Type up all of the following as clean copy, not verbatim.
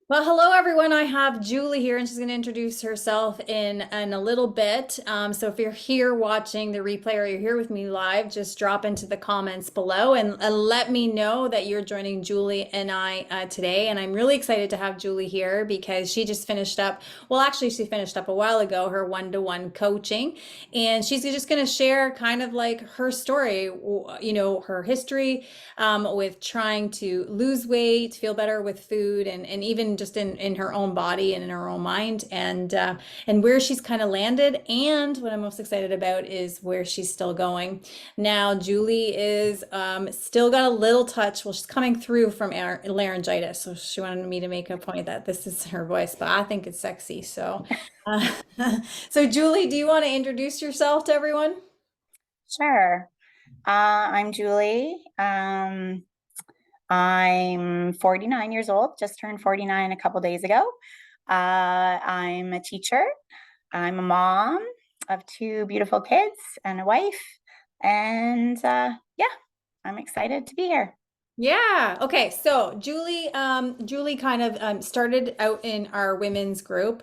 Well, hello everyone. I have Julie here, and she's going to introduce herself in a little bit. So if you're here watching the replay or you're here with me live, just drop into the comments below and let me know that you're joining Julie and I today. And I'm really excited to have Julie here because she just finished up. Well, actually, she finished up a while ago her one-to-one coaching, and she's just going to share kind of like her story, her history with trying to lose weight, feel better with food, and even just in her own body and in her own mind, and where she's kind of landed. And what I'm most excited about is where she's still going. Now, Julie is still got a little touch. Well, she's coming through from laryngitis, so she wanted me to make a point that this is her voice, but I think it's sexy. Uh, so Julie, do you want to introduce yourself to everyone? Sure. I'm Julie. I'm 49 years old, just turned 49 a couple days ago. I'm a teacher. I'm a mom of two beautiful kids and a wife. And yeah, I'm excited to be here. Yeah. Okay. So Julie kind of started out in our women's group,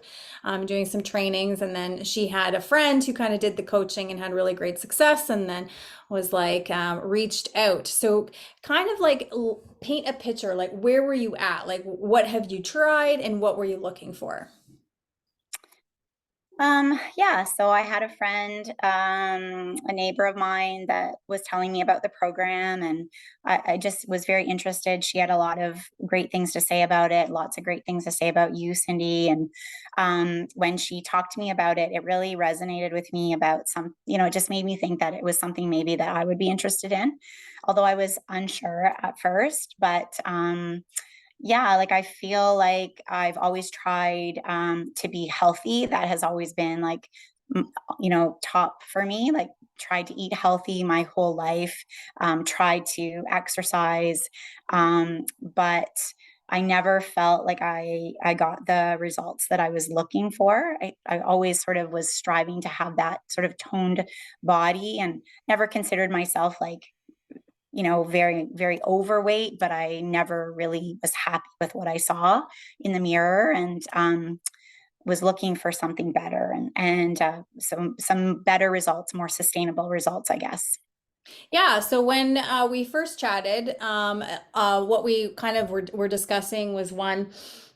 doing some trainings, and then she had a friend who kind of did the coaching and had really great success, and then was like reached out. So kind of like paint a picture, like where were you at? Like what have you tried, and what were you looking for? Yeah, so I had a friend, a neighbor of mine that was telling me about the program, and I just was very interested. She had a lot of great things to say about it, lots of great things to say about you, Cindy. And when she talked to me about it, it really resonated with me about it just made me think that it was something maybe that I would be interested in, although I was unsure at first. But yeah, like I feel like I've always tried to be healthy. That has always been like, top for me. Like, tried to eat healthy my whole life, tried to exercise, but I never felt like I got the results that I was looking for. I always sort of was striving to have that sort of toned body and never considered myself like very, very overweight, but I never really was happy with what I saw in the mirror and was looking for something better and some better results, more sustainable results, I guess. Yeah, so when we first chatted, what we kind of were discussing was one,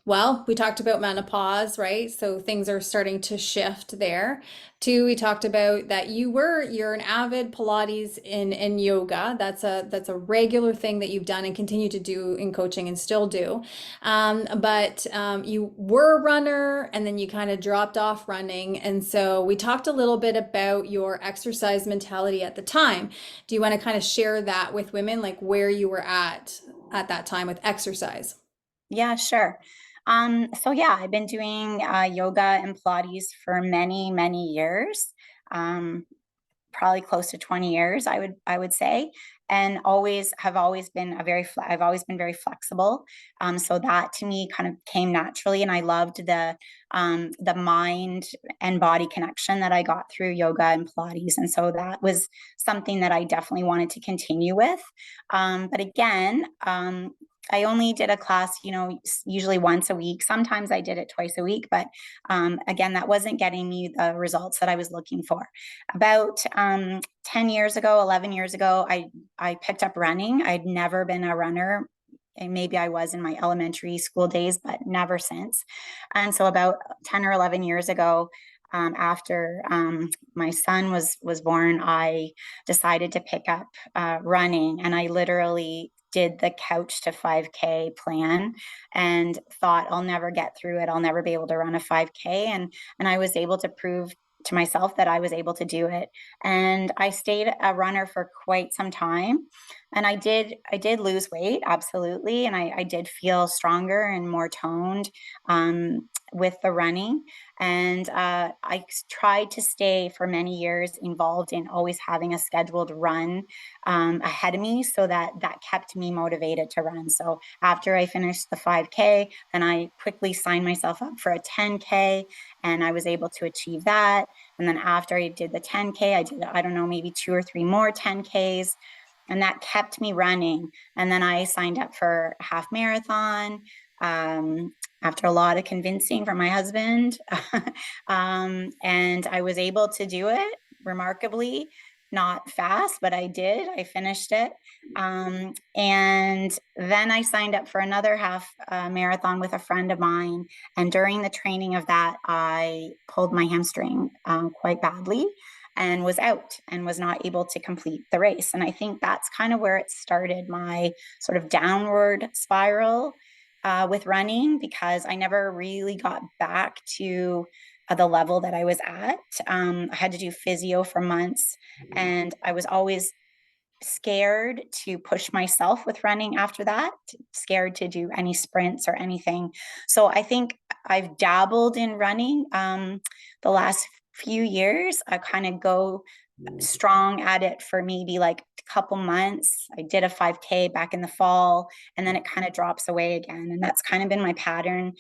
well, we talked about menopause, right? So things are starting to shift there. Two, we talked about that you're an avid Pilates in yoga. That's a regular thing that you've done and continue to do in coaching and still do. But you were a runner and then you kind of dropped off running. And so we talked a little bit about your exercise mentality at the time. Do you want to kind of share that with women, like where you were at that time with exercise? Yeah, sure. So yeah, I've been doing yoga and Pilates for many, many years. Um, Probably close to 20 years, I would say, and always been I've always been very flexible. So that to me kind of came naturally, and I loved the mind and body connection that I got through yoga and Pilates, and so that was something that I definitely wanted to continue with. But again, I only did a class, usually once a week. Sometimes I did it twice a week, but again, that wasn't getting me the results that I was looking for. About 10 years ago, 11 years ago, I picked up running. I'd never been a runner. And maybe I was in my elementary school days, but never since. And so about 10 or 11 years ago, after my son was born, I decided to pick up running, and I literally did the couch to 5K plan and thought I'll never get through it. I'll never be able to run a 5K. And I was able to prove to myself that I was able to do it. And I stayed a runner for quite some time. And I did lose weight, absolutely. And I did feel stronger and more toned with the running. And I tried to stay for many years involved in always having a scheduled run ahead of me, so that kept me motivated to run. So after I finished the 5K, then I quickly signed myself up for a 10K, and I was able to achieve that. And then after I did the 10K, I did, I don't know, maybe two or three more 10Ks. and that kept me running. And then I signed up for a half marathon um, after a lot of convincing from my husband. And I was able to do it remarkably, not fast, but I did. I finished it. And then I signed up for another half marathon with a friend of mine. And during the training of that, I pulled my hamstring quite badly and was out and was not able to complete the race. And I think that's kind of where it started my sort of downward spiral with running, because I never really got back to the level that I was at. I had to do physio for months, and I was always scared to push myself with running after that, scared to do any sprints or anything. So I think I've dabbled in running the last few years. I kind of go strong at it for maybe like a couple months. I did a 5K back in the fall, and then it kind of drops away again. And that's kind of been my pattern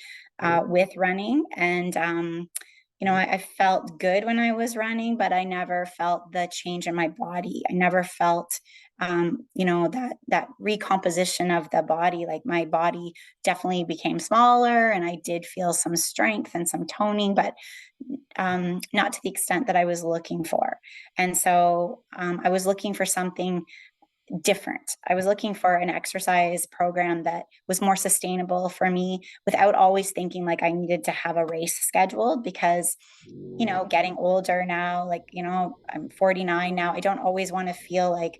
with running. And I felt good when I was running, but I never felt the change in my body. I never felt, that recomposition of the body. Like my body definitely became smaller, and I did feel some strength and some toning, but not to the extent that I was looking for. And so I was looking for something different. I was looking for an exercise program that was more sustainable for me without always thinking like I needed to have a race scheduled, because getting older now, like, I'm 49 now. I don't always want to feel like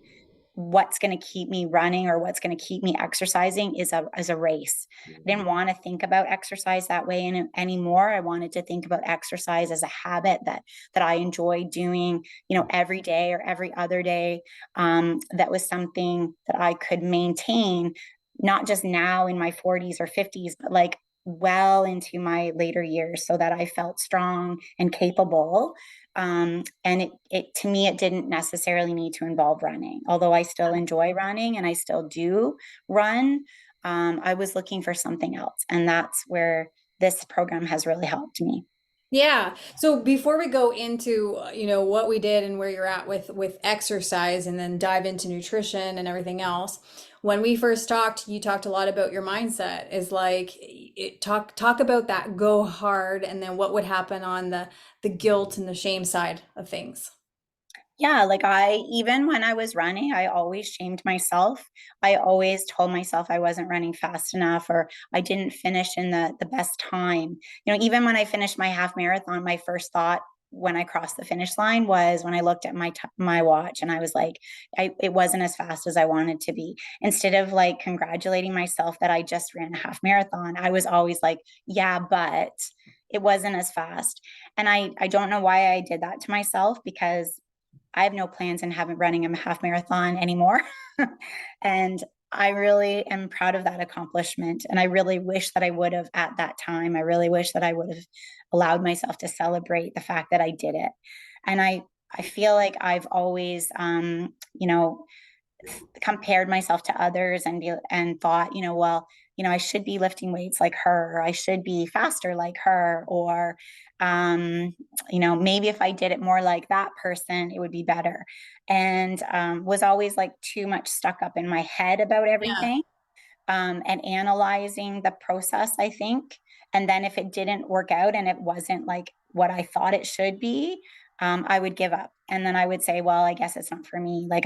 what's going to keep me running or what's going to keep me exercising is a race. I didn't want to think about exercise that way anymore. I wanted to think about exercise as a habit that I enjoy doing, every day or every other day. That was something that I could maintain, not just now in my 40s or 50s, but like well into my later years, so that I felt strong and capable. And it to me, it didn't necessarily need to involve running, although I still enjoy running and I still do run. I was looking for something else, and that's where this program has really helped me. Yeah. So before we go into, what we did and where you're at with exercise and then dive into nutrition and everything else, when we first talked, you talked a lot about your mindset is like talk about that go hard and then what would happen on the guilt and the shame side of things. Yeah, like even when I was running, I always shamed myself. I always told myself I wasn't running fast enough, or I didn't finish in the best time. Even when I finished my half marathon, my first thought when I crossed the finish line was when I looked at my watch, and I was like, it wasn't as fast as I wanted to be. Instead of like congratulating myself that I just ran a half marathon, I was always like, yeah, but it wasn't as fast. And I don't know why I did that to myself, because I have no plans in having running a half marathon anymore. And I really am proud of that accomplishment. And I really wish that I would have at that time. I really wish that I would have allowed myself to celebrate the fact that I did it. And I feel like I've always, compared myself to others and thought, well, I should be lifting weights like her, or I should be faster like her, or maybe if I did it more like that person, it would be better. And was always like too much stuck up in my head about Yeah. everything, and analyzing the process, I think. And then if it didn't work out and it wasn't like what I thought it should be, I would give up. And then I would say, well, I guess it's not for me. Like,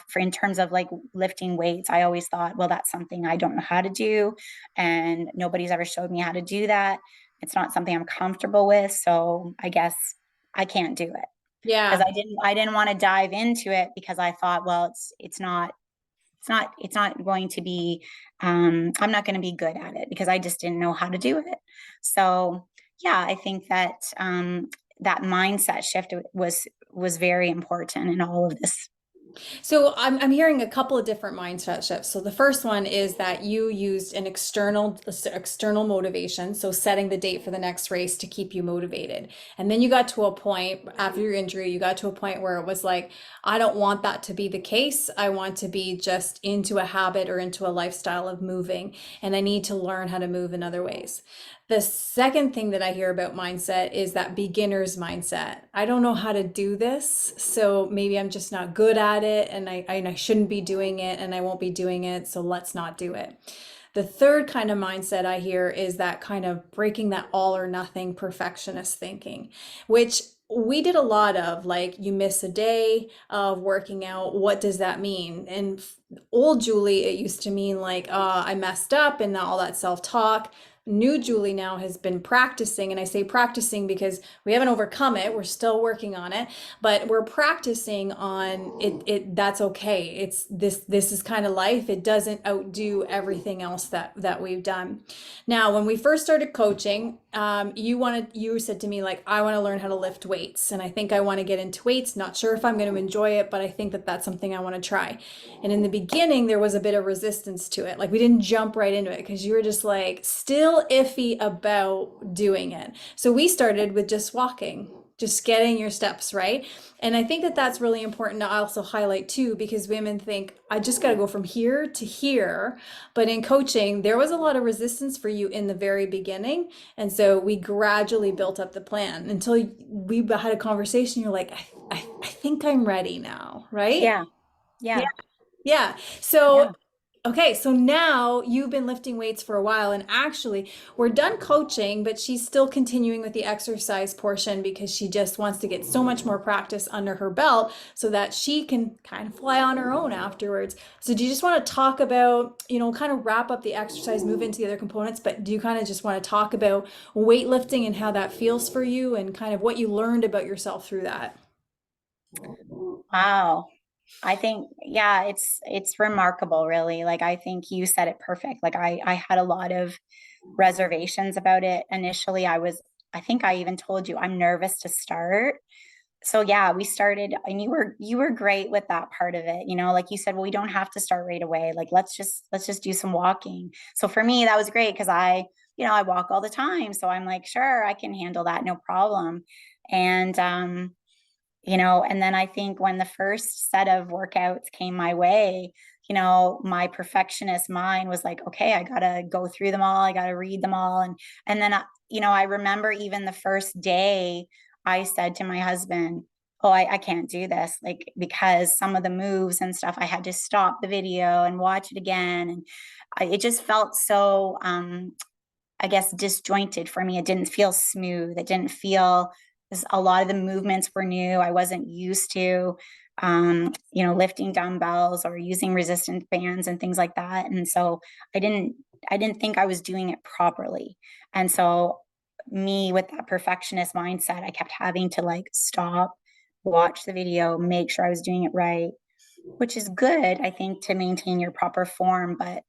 for in terms of like lifting weights, I always thought, well, that's something I don't know how to do. And nobody's ever showed me how to do that. It's not something I'm comfortable with. So I guess I can't do it, because Yeah. I didn't want to dive into it, because I thought, well, it's not going to be, I'm not going to be good at it, because I just didn't know how to do it. So yeah, I think that that mindset shift was very important in all of this. So I'm hearing a couple of different mindset shifts. So the first one is that you used an external motivation, so setting the date for the next race to keep you motivated. And then you got to a point after your injury, you got to a point where it was like, I don't want that to be the case. I want to be just into a habit or into a lifestyle of moving, and I need to learn how to move in other ways. The second thing that I hear about mindset is that beginner's mindset. I don't know how to do this, so maybe I'm just not good at it and I shouldn't be doing it and I won't be doing it, so let's not do it. The third kind of mindset I hear is that kind of breaking that all or nothing perfectionist thinking, which we did a lot of. Like, you miss a day of working out, what does that mean? And old Julie, it used to mean like, I messed up and all that self-talk. New Julie now has been practicing, and I say practicing because we haven't overcome it. We're still working on it, but we're practicing on it. That's okay. It's this is kind of life. It doesn't outdo everything else that we've done. Now, when we first started coaching, you said to me, like, I want to learn how to lift weights, and I think I want to get into weights. Not sure if I'm going to enjoy it, but I think that that's something I want to try. And in the beginning, there was a bit of resistance to it. Like, we didn't jump right into it because you were just like still iffy about doing it. So we started with just walking, just getting your steps right. And I think that that's really important to also highlight too, because women think, I just got to go from here to here. But in coaching, there was a lot of resistance for you in the very beginning. And so we gradually built up the plan until we had a conversation. You're like, I think I'm ready now, right? Yeah. Yeah. Yeah. Yeah. So Yeah. okay, so now you've been lifting weights for a while, and actually, we're done coaching, but she's still continuing with the exercise portion because she just wants to get so much more practice under her belt so that she can kind of fly on her own afterwards. So, do you just want to talk about, kind of wrap up the exercise, move into the other components, but do you kind of just want to talk about weightlifting and how that feels for you and kind of what you learned about yourself through that? Wow. I think, yeah, it's remarkable, really. Like, I think you said it perfect. Like, I had a lot of reservations about it. Initially, I think I even told you I'm nervous to start. So yeah, we started, and you were great with that part of it. Like you said, well, we don't have to start right away. Like, let's just do some walking. So for me, that was great because I walk all the time. So I'm like, sure, I can handle that, no problem. And and then I think when the first set of workouts came my way, my perfectionist mind was like, okay, I gotta go through them all, I gotta read them all. And then I remember even the first day I said to my husband, oh, I can't do this, like, because some of the moves and stuff, I had to stop the video and watch it again. And it just felt so I guess, disjointed for me. It didn't feel smooth. It didn't feel, a lot of the movements were new. I wasn't used to, lifting dumbbells or using resistance bands and things like that. And so I didn't, I didn't think I was doing it properly. And so me with that perfectionist mindset, I kept having to like stop, watch the video, make sure I was doing it right, which is good, I think, to maintain your proper form. But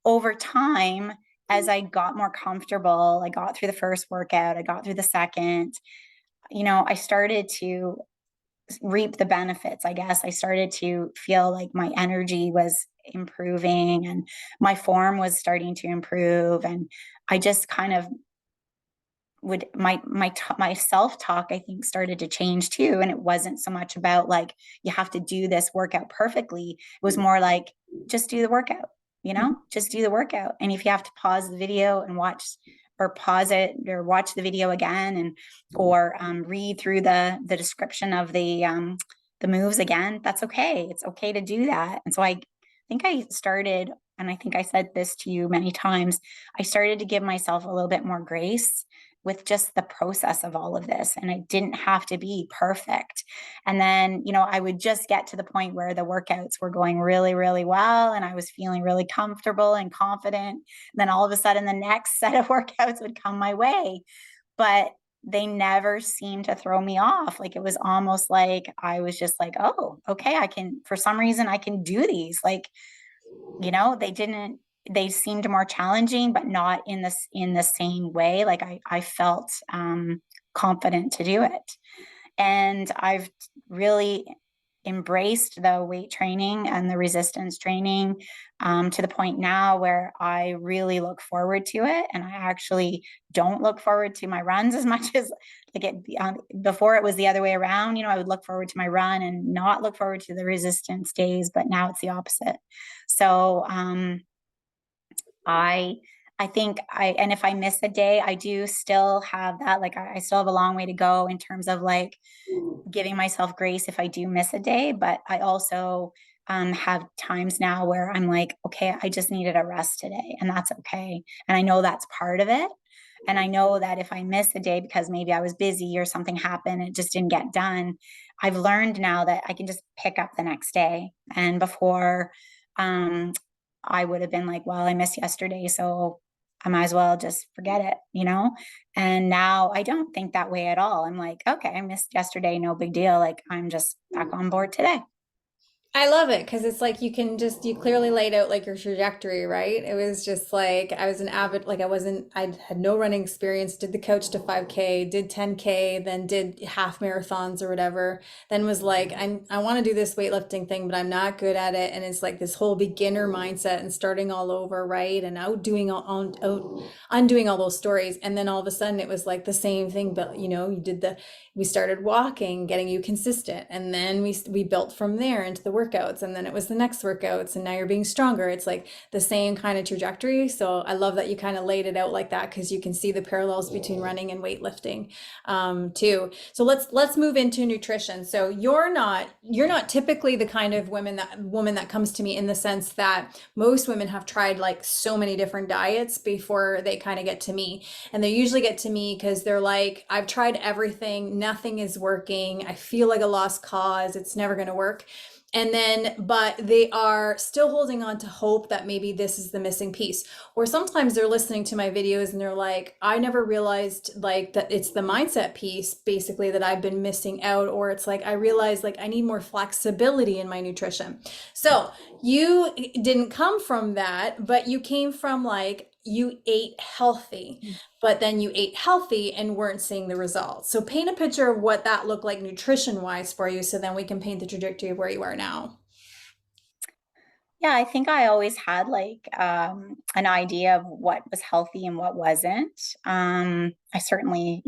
over time, as I got more comfortable, I got through the first workout, I got through the second, I started to reap the benefits, I guess. I started to feel like my energy was improving and my form was starting to improve. And I just kind of would my self-talk, I think, started to change too. And it wasn't so much about like you have to do this workout perfectly. It was more like just do the workout, just do the workout. And if you have to pause the video and watch, or pause it or watch the video again, and or read through the description of the moves again, that's okay. It's okay to do that. And so I think I started, and I think I said this to you many times, I started to give myself a little bit more grace with just the process of all of this. And it didn't have to be perfect. And then, I would just get to the point where the workouts were going really, really well. And I was feeling really comfortable and confident. And then all of a sudden, the next set of workouts would come my way. But they never seemed to throw me off. Like, it was almost like I was just like, oh, okay, for some reason, I can do these. Like, they seemed more challenging, but not in the same way. Like, I felt confident to do it. And I've really embraced the weight training and the resistance training, to the point now where I really look forward to it. And I actually don't look forward to my runs as much as like before it was the other way around. I would look forward to my run and not look forward to the resistance days, but now it's the opposite. So I I think and if I miss a day, I do still have that, like, I still have a long way to go in terms of like giving myself grace if I do miss a day. But I also have times now where I'm like, okay, I just needed a rest today, and that's okay. And I know that's part of it. And I know that if I miss a day because maybe I was busy or something happened, it just didn't get done, I've learned now that I can just pick up the next day. And before, um, I would have been like, well, I missed yesterday, so I might as well just forget it, you know? And now I don't think that way at all. I'm like, okay, I missed yesterday, no big deal. Like, I'm just back on board today. I love it because it's like you clearly laid out like your trajectory, right? It was just like I was an avid, like I had no running experience, did the coach to 5K, did 10K, then did half marathons or whatever. Then was like, I want to do this weightlifting thing, but I'm not good at it. And it's like this whole beginner mindset and starting all over, right? And undoing all those stories. And then all of a sudden it was like the same thing, but we started walking, getting you consistent, and then we built from there into the workouts, and then it was the next workouts, and now you're being stronger. It's like the same kind of trajectory. So I love that you kind of laid it out like that because you can see the parallels between running and weightlifting too. So let's move into nutrition. So you're not typically the kind of woman that comes to me in the sense that most women have tried like so many different diets before they kind of get to me. And they usually get to me because they're like, I've tried everything, nothing is working. I feel like a lost cause. It's never going to work. But they are still holding on to hope that maybe this is the missing piece. Or sometimes they're listening to my videos and they're like, I never realized like that it's the mindset piece basically that I've been missing out. Or it's like, I realized like I need more flexibility in my nutrition. So you didn't come from that, but you came from like, you ate healthy, but then you ate healthy and weren't seeing the results. So paint a picture of what that looked like nutrition wise for you so then we can paint the trajectory of where you are now. Yeah, I think I always had like an idea of what was healthy and what wasn't. I certainly,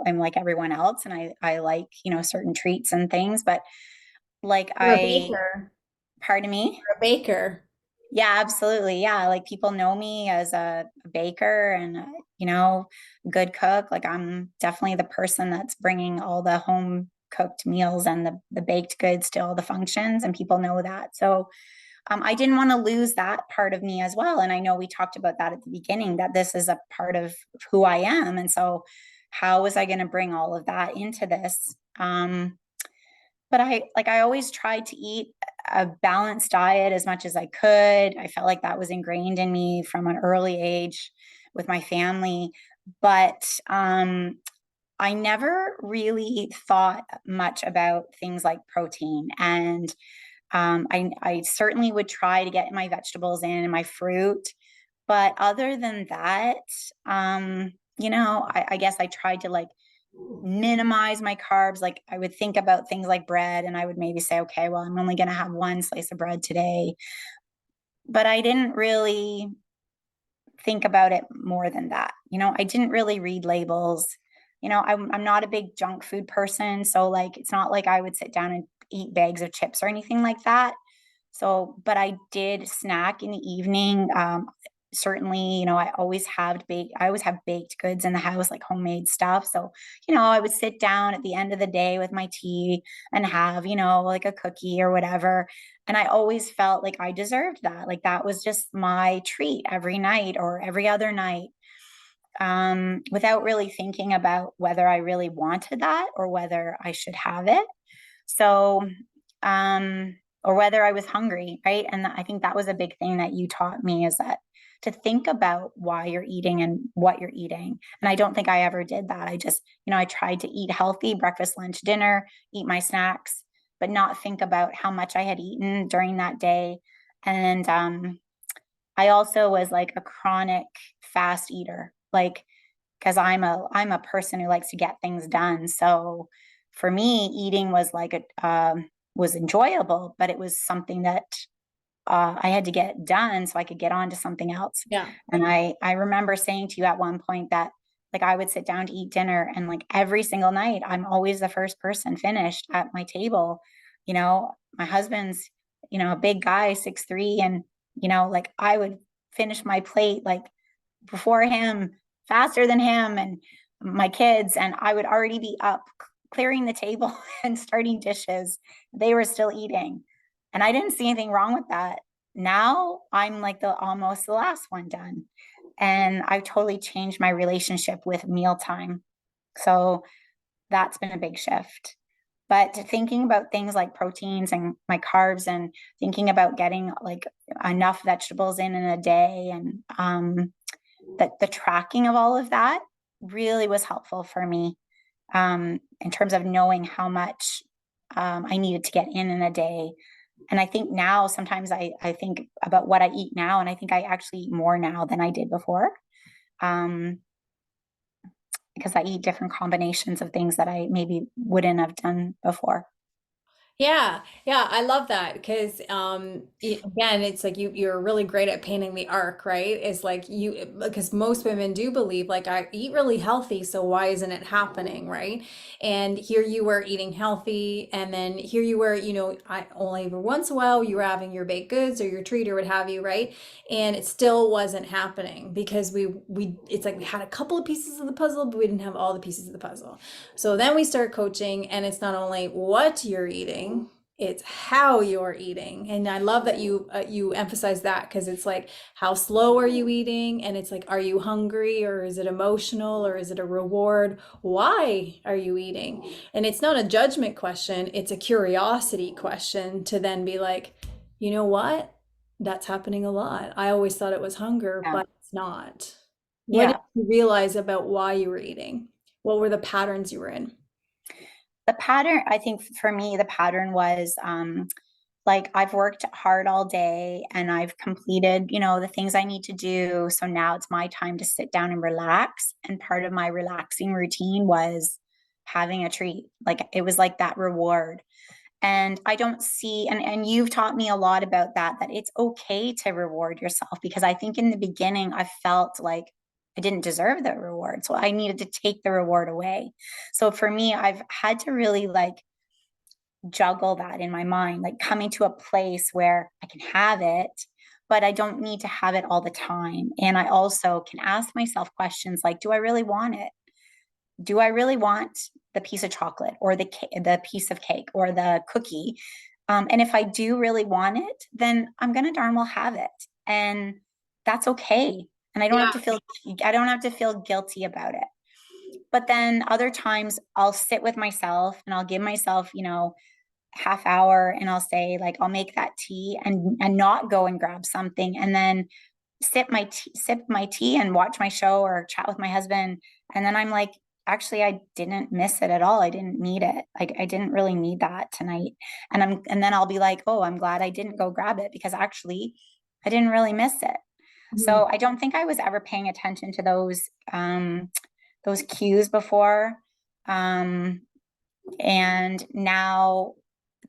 I'm like everyone else, and I like, certain treats and things, but like You're a I, baker. pardon me. You're a baker. Yeah, absolutely. Yeah, like people know me as a baker and good cook. Like I'm definitely the person that's bringing all the home cooked meals and the baked goods to all the functions, and people know that. So I didn't want to lose that part of me as well. And I know we talked about that at the beginning, that this is a part of who I am. And so how was I going to bring all of that into this? But I always tried to eat a balanced diet as much as I could. I felt like that was ingrained in me from an early age with my family. But I never really thought much about things like protein. And I certainly would try to get my vegetables in and my fruit. But other than that, I guess I tried to like minimize my carbs. Like I would think about things like bread, and I would maybe say, okay, well, I'm only going to have one slice of bread today. But I didn't really think about it more than that. I didn't really read labels. I'm not a big junk food person. So, like, it's not like I would sit down and eat bags of chips or anything like that. So, but I did snack in the evening. Certainly, I always have baked goods in the house, like homemade stuff. So, I would sit down at the end of the day with my tea and have, like a cookie or whatever. And I always felt like I deserved that. Like that was just my treat every night or every other night, without really thinking about whether I really wanted that or whether I should have it. So, or whether I was hungry, right? And I think that was a big thing that you taught me, is that to think about why you're eating and what you're eating. And I don't think I ever did that. I just, I tried to eat healthy, breakfast, lunch, dinner, eat my snacks, but not think about how much I had eaten during that day. And I also was like a chronic fast eater, like, because I'm a person who likes to get things done. So for me, eating was like was enjoyable, but it was something that I had to get done so I could get on to something else. Yeah. And I remember saying to you at one point that like I would sit down to eat dinner, and like every single night I'm always the first person finished at my table. My husband's, a big guy, 6'3", and like I would finish my plate like before him, faster than him and my kids, and I would already be up clearing the table and starting dishes. They were still eating. And I didn't see anything wrong with that. Now I'm like the almost the last one done. And I've totally changed my relationship with mealtime. So that's been a big shift. But thinking about things like proteins and my carbs and thinking about getting like enough vegetables in a day and that the tracking of all of that really was helpful for me in terms of knowing how much I needed to get in a day. And I think now sometimes I think about what I eat now, and I think I actually eat more now than I did before. Um, because I eat different combinations of things that I maybe wouldn't have done before. Yeah, yeah, I love that because again, it's like you're really great at painting the arc, right? It's like you because most women do believe like I eat really healthy, so why isn't it happening, right? And here you were eating healthy, and then here you were, I only every once in a while you were having your baked goods or your treat or what have you, right? And it still wasn't happening because we it's like we had a couple of pieces of the puzzle, but we didn't have all the pieces of the puzzle. So then we start coaching, and it's not only what you're eating, it's how you're eating. And I love that you emphasize that because it's like how slow are you eating? And it's like, are you hungry, or is it emotional, or is it a reward? Why are you eating? And it's not a judgment question, it's a curiosity question to then be like, you know what? That's happening a lot. I always thought it was hunger, Yeah. but it's not. What did Yeah. you realize about why you were eating? What were the patterns you were in? The pattern, I think for me, the pattern was like I've worked hard all day and I've completed, the things I need to do. So now it's my time to sit down and relax. And part of my relaxing routine was having a treat. Like it was like that reward. And I don't see, and you've taught me a lot about that it's okay to reward yourself, because I think in the beginning I felt like I didn't deserve the reward. So I needed to take the reward away. So for me, I've had to really like juggle that in my mind, like coming to a place where I can have it, but I don't need to have it all the time. And I also can ask myself questions like, do I really want it? Do I really want the piece of chocolate or the piece of cake or the cookie? And if I do really want it, then I'm gonna darn well have it, and that's okay. And I don't have to feel guilty about it. But then other times I'll sit with myself and I'll give myself, half hour, and I'll say like I'll make that tea and not go and grab something, and then sip my tea and watch my show or chat with my husband. And then I'm like, actually, I didn't miss it at all. I didn't need it. Like I didn't really need that tonight. And then I'll be like, oh, I'm glad I didn't go grab it, because actually I didn't really miss it. Mhm. So I don't think I was ever paying attention to those cues before. Um, and now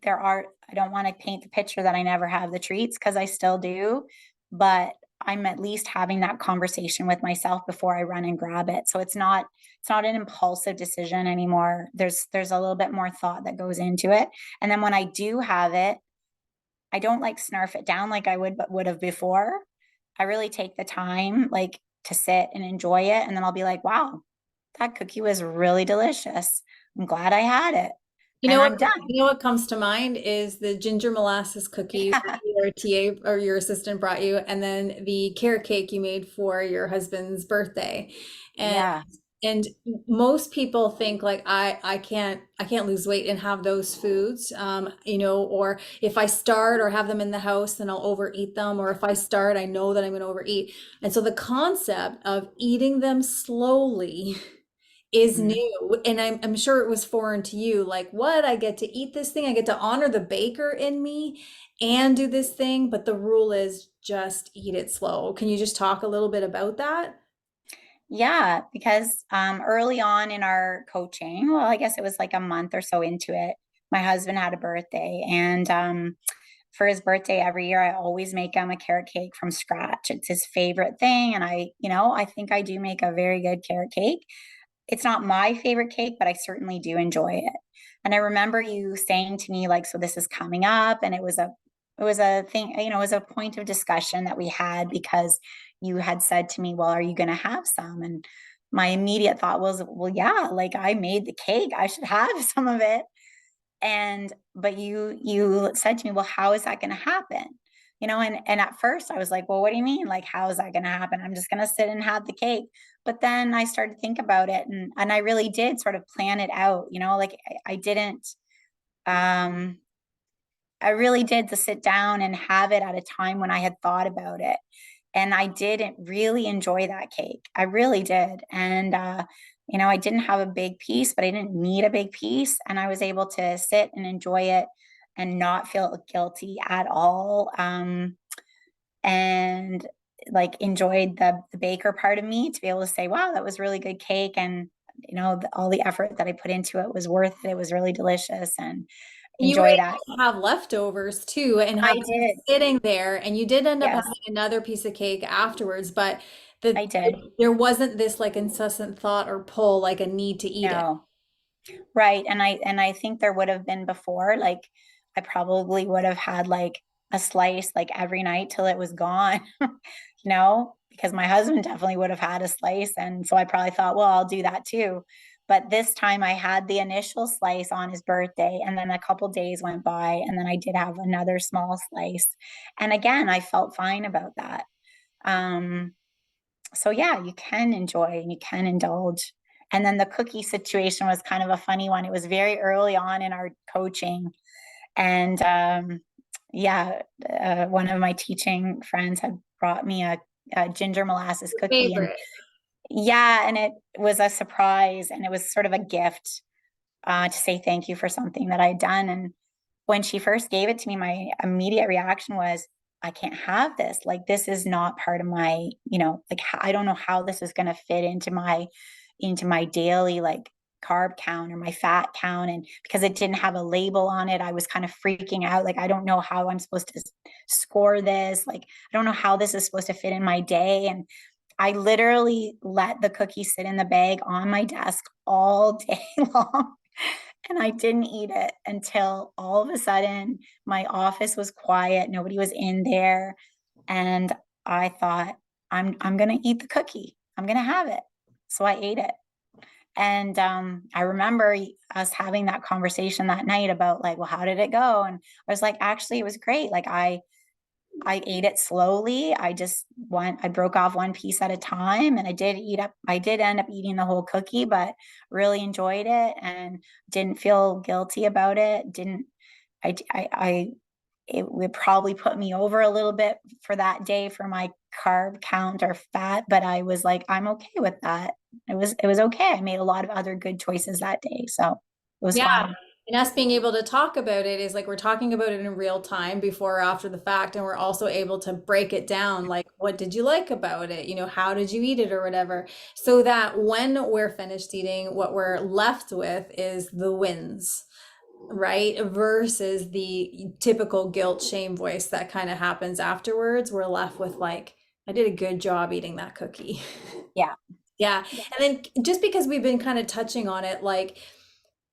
I don't want to paint the picture that I never have the treats, because I still do, but I'm at least having that conversation with myself before I run and grab it. So it's not an impulsive decision anymore. There's a little bit more thought that goes into it. And then when I do have it, I don't like snarf it down like I would have before. I really take the time like to sit and enjoy it. And then I'll be like, wow, that cookie was really delicious. I'm glad I had it. You know And what? I'm done. You know what comes to mind is the ginger molasses cookie that Yeah. your TA or your assistant brought you, and then the carrot cake you made for your husband's birthday. And Yeah. and most people think like I can't lose weight and have those foods, or if I start or have them in the house, then I'll overeat them, or if I start, I know that I'm going to overeat. And so the concept of eating them slowly is Mhm. new, and I'm sure it was foreign to you, like what, I get to eat this thing, I get to honor the baker in me and do this thing, but the rule is just eat it slow. Can you just talk a little bit about that? Yeah, because early on in our coaching, well, I guess it was like a month or so into it, my husband had a birthday, and for his birthday every year, I always make him a carrot cake from scratch. It's his favorite thing, and I think I do make a very good carrot cake. It's not my favorite cake, but I certainly do enjoy it. And I remember you saying to me, like, so this is coming up, and it was a thing, it was a point of discussion that we had, because you had said to me, well, are you going to have some? And my immediate thought was, well, yeah, like I made the cake, I should have some of it. And but you said to me, well, how is that going to happen? And at first I was like, well, what do you mean, like how is that going to happen? I'm just going to sit and have the cake. But then I started to think about it, and I really did sort of plan it out, like I didn't um I really did to sit down and have it at a time when I had thought about it. And I did really enjoy that cake. I really did. And, I didn't have a big piece, but I didn't need a big piece. And I was able to sit and enjoy it and not feel guilty at all. And like enjoyed the baker part of me to be able to say, wow, that was really good cake. And, all the effort that I put into it was worth it. It was really delicious, and You were enjoy that. able to have leftovers too and I have them did. sitting there, and you did end up Yes, having another piece of cake afterwards, but I the did. there wasn't this like incessant thought or pull, like a need to eat it. No. Right. And I think there would have been before, like I probably would have had like a slice like every night till it was gone, because my husband definitely would have had a slice. And so I probably thought, well, I'll do that too. But this time I had the initial slice on his birthday, and then a couple days went by, and then I did have another small slice. And again, I felt fine about that. Um, so yeah, you can enjoy and you can indulge. And then the cookie situation was kind of a funny one. It was very early on in our coaching. And yeah, one of my teaching friends had brought me a ginger molasses cookie. And Favorite. yeah, and it was a surprise, and it was sort of a gift to say thank you for something that I'd done. And when she first gave it to me, my immediate reaction was, I can't have this. Like, this is not part of my, like, I don't know how this is going to fit into my daily, like, carb count or my fat count. And because it didn't have a label on it, I was kind of freaking out. Like, I don't know how I'm supposed to score this. Like, I don't know how this is supposed to fit in my day. And I literally let the cookie sit in the bag on my desk all day long. And I didn't eat it until all of a sudden my office was quiet, nobody was in there, and I thought, I'm gonna eat the cookie. I'm gonna have it. So I ate it. And I remember us having that conversation that night about, like, well, how did it go? And I was like, actually, it was great. Like, I ate it slowly. I broke off one piece at a time, and I did end up eating the whole cookie, but really enjoyed it and didn't feel guilty about it. Didn't, it would probably put me over a little bit for that day for my carb count or fat, but I was like, I'm okay with that. It was okay. I made a lot of other good choices that day. So it was Yeah. fine. And us being able to talk about it is like we're talking about it in real time before or after the fact, and we're also able to break it down. Like, what did you like about it? How did you eat it or whatever? So that when we're finished eating, what we're left with is the wins, right? Versus the typical guilt, shame voice that kind of happens afterwards. We're left with like, I did a good job eating that cookie. Yeah. Yeah. Yeah. And then just because we've been kind of touching on it, like,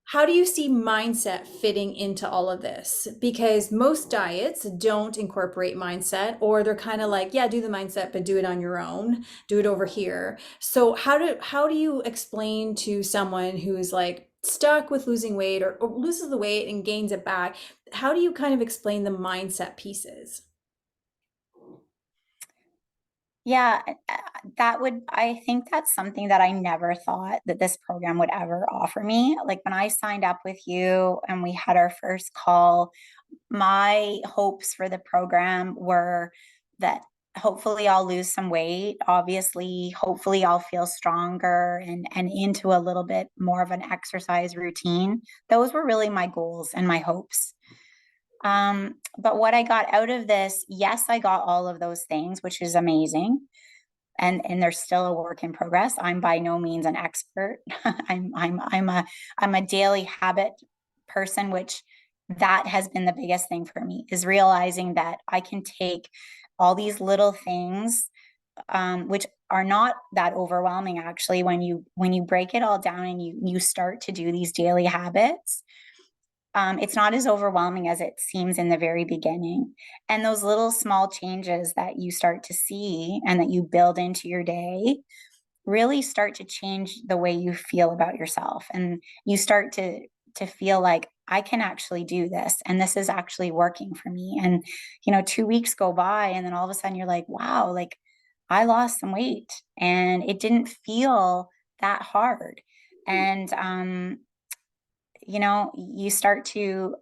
how do you see mindset fitting into all of this? Because most diets don't incorporate mindset, or they're kind of like, yeah, do the mindset, but do it on your own, do it over here. So how do you explain to someone who's like stuck with losing weight, or loses the weight and gains it back? How do you kind of explain the mindset pieces? Yeah, I think that's something that I never thought that this program would ever offer me. Like, when I signed up with you and we had our first call, my hopes for the program were that hopefully I'll lose some weight. Obviously, hopefully I'll feel stronger and into a little bit more of an exercise routine. Those were really my goals and my hopes. But what I got out of this, yes, I got all of those things, which is amazing. And there's still a work in progress. I'm by no means an expert. I'm a daily habit person, which that has been the biggest thing for me, is realizing that I can take all these little things, which are not that overwhelming actually, when you break it all down and you start to do these daily habits. It's not as overwhelming as it seems in the very beginning. And those little small changes that you start to see and that you build into your day really start to change the way you feel about yourself. And you start to feel like I can actually do this and this is actually working for me. And 2 weeks go by and then all of a sudden you're like, wow, like I lost some weight and it didn't feel that hard. And you start to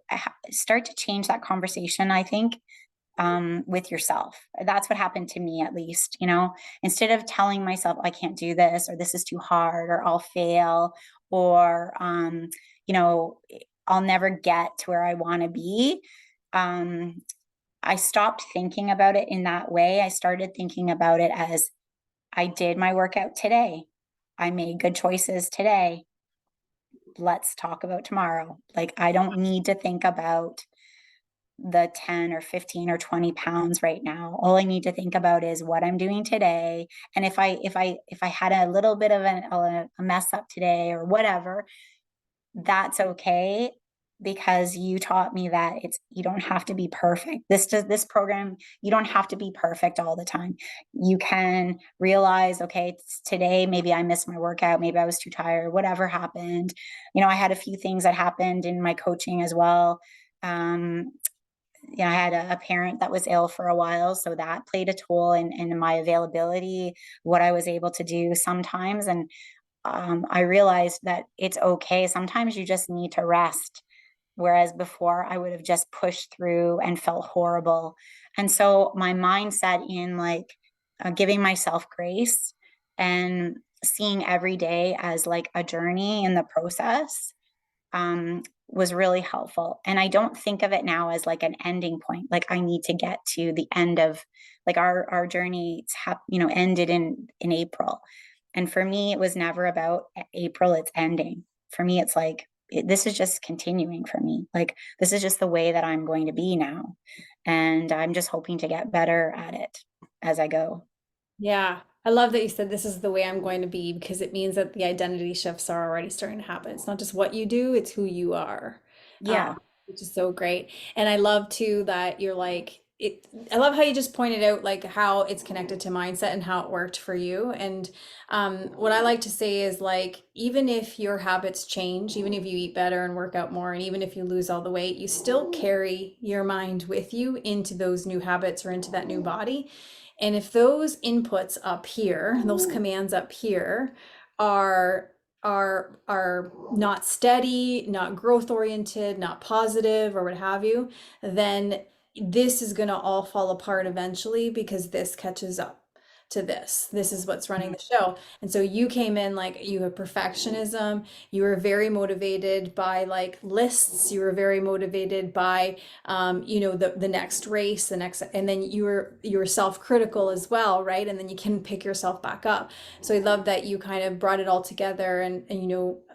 change that conversation, I think, with yourself. That's what happened to me, at least. Instead of telling myself I can't do this or this is too hard or I'll fail or you know I'll never get to where I want to be. um, I stopped thinking about it in that way. I started thinking about it as I did my workout today, I made good choices today, let's talk about tomorrow. Like, I don't need to think about the 10 or 15 or 20 pounds right now. All I need to think about is what I'm doing today. And if I had a little bit of a mess up today or whatever, that's okay, because you taught me that you don't have to be perfect. This program, you don't have to be perfect all the time. You can realize, okay, today maybe I missed my workout, maybe I was too tired, whatever happened. I had a few things that happened in my coaching as well. um, I had a parent that was ill for a while, so that played a toll in my availability, what I was able to do sometimes. And I realized that it's okay. Sometimes you just need to rest. Whereas before, I would have just pushed through and felt horrible. And so my mindset in like giving myself grace and seeing every day as like a journey in the process was really helpful. And I don't think of it now as like an ending point. Like I need to get to the end of like our journey. Ended in April, and for me, it was never about April. It's ending. For me, it's like this is just continuing for me. Like this is just the way that I'm going to be now, and I'm just hoping to get better at it as I go. Yeah, I love that you said this is the way I'm going to be because it means that the identity shifts are already starting to happen. It's not just what you do, it's who you are, Yeah. which is so great. And I love too that you're like, I love how you just pointed out like how it's connected to mindset and how it worked for you. And what I like to say is like, even if your habits change, even if you eat better and work out more, and even if you lose all the weight, you still carry your mind with you into those new habits or into that new body. And if those inputs up here, those commands up here are are not steady, not growth oriented, not positive or what have you, then this is going to all fall apart eventually because this catches up to this. This is what's running the show. And so you came in like you have perfectionism. You were very motivated by like lists. You were very motivated by the next race, the next, and then you were self-critical as well, right? And then you can pick yourself back up. So I love that you kind of brought it all together and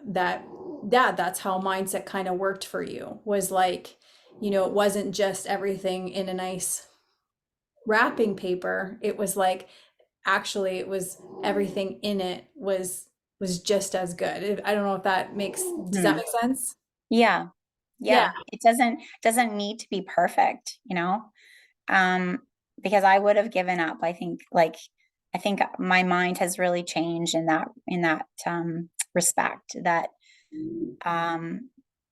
that's how mindset kind of worked for you was like, it wasn't just everything in a nice wrapping paper. It was like actually it was everything in it was just as good. I don't know if that does that Mhm. make sense? Yeah. Yeah. Yeah. It doesn't need to be perfect. um, because I would have given up. I think my mind has really changed in that respect. That um,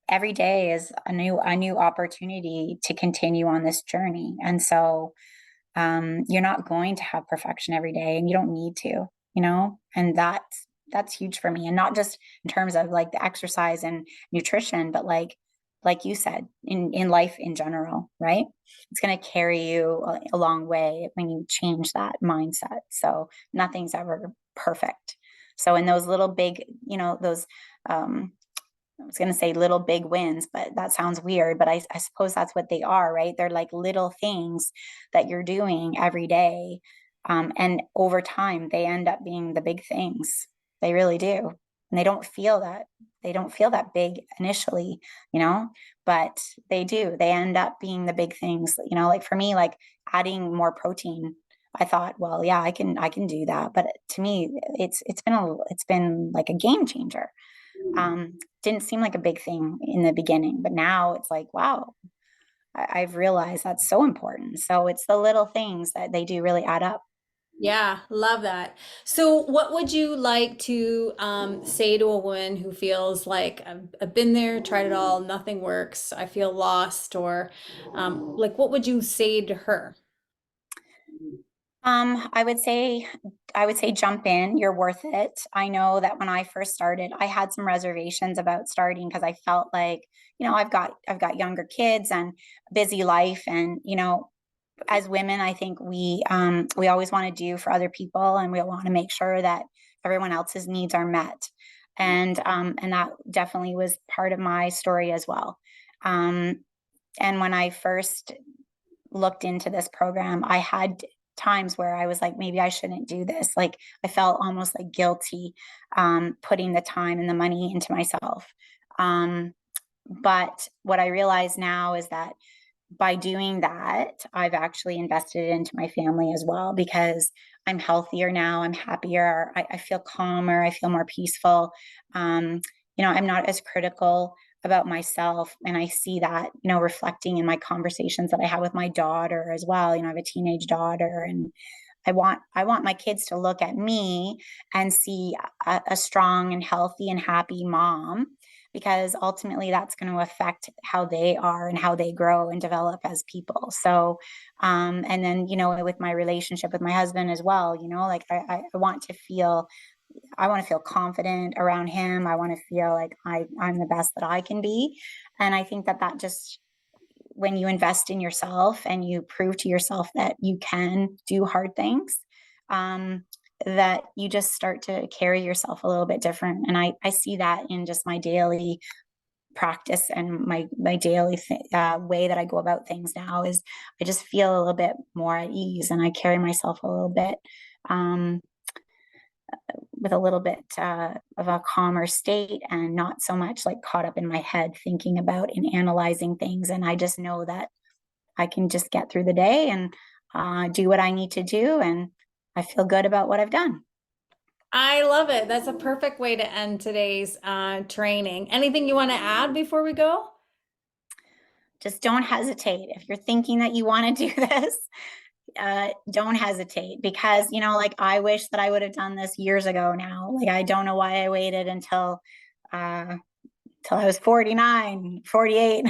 every day is a new opportunity to continue on this journey, and so you're not going to have perfection every day, and you don't need to. And that's huge for me, and not just in terms of like the exercise and nutrition, but like you said, in life in general, right? It's going to carry you a long way when you change that mindset. So nothing's ever perfect. So in those little big, those um I was going to say little big wins, but that sounds weird. But I suppose that's what they are, right? They're like little things that you're doing every day. And over time, they end up being the big things. They really do. And they don't feel that big initially, but they do. They end up being the big things. Like for me, like adding more protein. I thought, well, yeah, I can do that. But to me, it's been like a game changer. Didn't seem like a big thing in the beginning, but now it's like, wow, I've realized that's so important. So it's the little things that they do really add up. Yeah, love that. So, what would you like to say to a woman who feels like I've been there, tried it all, nothing works, I feel lost, or like what would you say to her? Um, I would say, I would say jump in. You're worth it. I know that when I first started, I had some reservations about starting because I felt like, I've got younger kids and a busy life, and as women, I think we always want to do for other people, and we want to make sure that everyone else's needs are met, and that definitely was part of my story as well. Um, and when I first looked into this program, I had times where I was like, maybe I shouldn't do this. Like I felt almost like guilty putting the time and the money into myself. Um, but what I realize now is that by doing that, I've actually invested into my family as well because I'm healthier now. I'm happier. I feel calmer. I feel more peaceful. Um, I'm not as critical about myself. And I see that, reflecting in my conversations that I have with my daughter as well. I have a teenage daughter, and I want my kids to look at me and see a strong and healthy and happy mom, because ultimately that's going to affect how they are and how they grow and develop as people. So and then with my relationship with my husband as well, like I want to feel confident around him. I want to feel like I'm the best that I can be. And I think that just, when you invest in yourself and you prove to yourself that you can do hard things, um, that you just start to carry yourself a little bit different. And I see that in just my daily practice and my daily way that I go about things now is I just feel a little bit more at ease, and I carry myself a little bit um, with a little bit of a calmer state, and not so much like caught up in my head thinking about and analyzing things. And I just know that I can just get through the day and do what I need to do. And I feel good about what I've done. I love it. That's a perfect way to end today's training. Anything you want to add before we go? Just don't hesitate. If you're thinking that you want to do this, don't hesitate, because, like I wish that I would have done this years ago now. Like, I don't know why I waited uh, until I was 49, 48.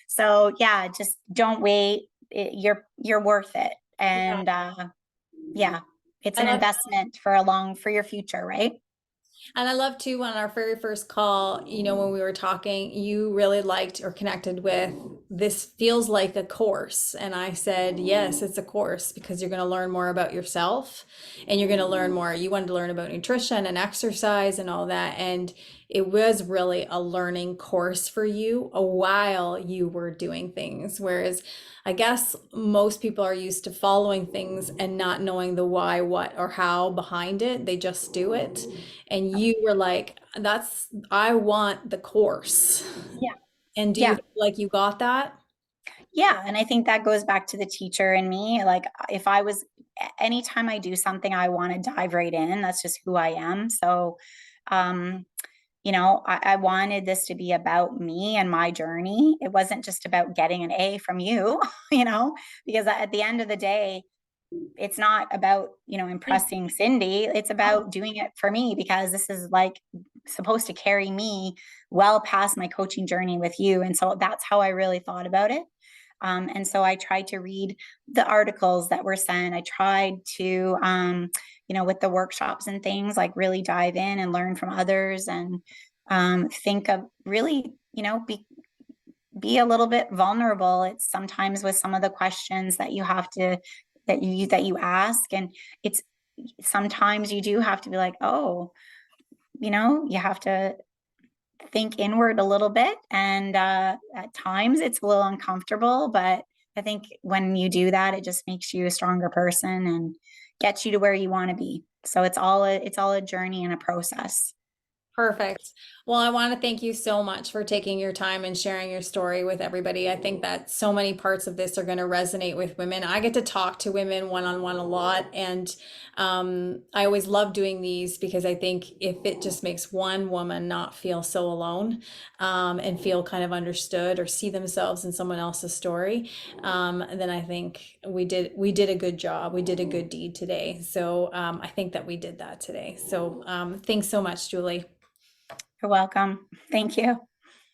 So yeah, just don't wait. You're worth it. Yeah. And yeah, it's I an love investment for your future, right? And I love too on our very first call, when we were talking, you really liked or connected with this feels like a course. And I said, yes, it's a course because you're going to learn more about yourself and you're going to learn more. You wanted to learn about nutrition and exercise and all that. And it was really a learning course for you while you were doing things. Whereas I guess most people are used to following things and not knowing the why, what, or how behind it. They just do it. And you were like, I want the course. Yeah. And do you Yeah. feel like you got that? Yeah. And I think that goes back to the teacher in me. Like, if I was, anytime I do something, I want to dive right in. That's just who I am. So, um, I wanted this to be about me and my journey. It wasn't just about getting an A from you, because at the end of the day, it's not about, impressing Cindy. It's about doing it for me, because this is like supposed to carry me well past my coaching journey with you. And so that's how I really thought about it. And so I tried to read the articles that were sent. I tried to, with the workshops and things, like really dive in and learn from others, and think of really, be a little bit vulnerable. It's sometimes with some of the questions that you have to that you ask, and it's sometimes you do have to be like, oh, you have to think inward a little bit, and at times it's a little uncomfortable, but I think when you do that, it just makes you a stronger person and gets you to where you want to be. So it's all a journey and a process. Perfect. Well, I want to thank you so much for taking your time and sharing your story with everybody. I think that so many parts of this are going to resonate with women. I get to talk to women one on one a lot, and I always love doing these because I think if it just makes one woman not feel so alone, and feel kind of understood or see themselves in someone else's story, then I think we did a good job. We did a good deed today. So I think that we did that today. So thanks so much, Julie. You're welcome. Thank you.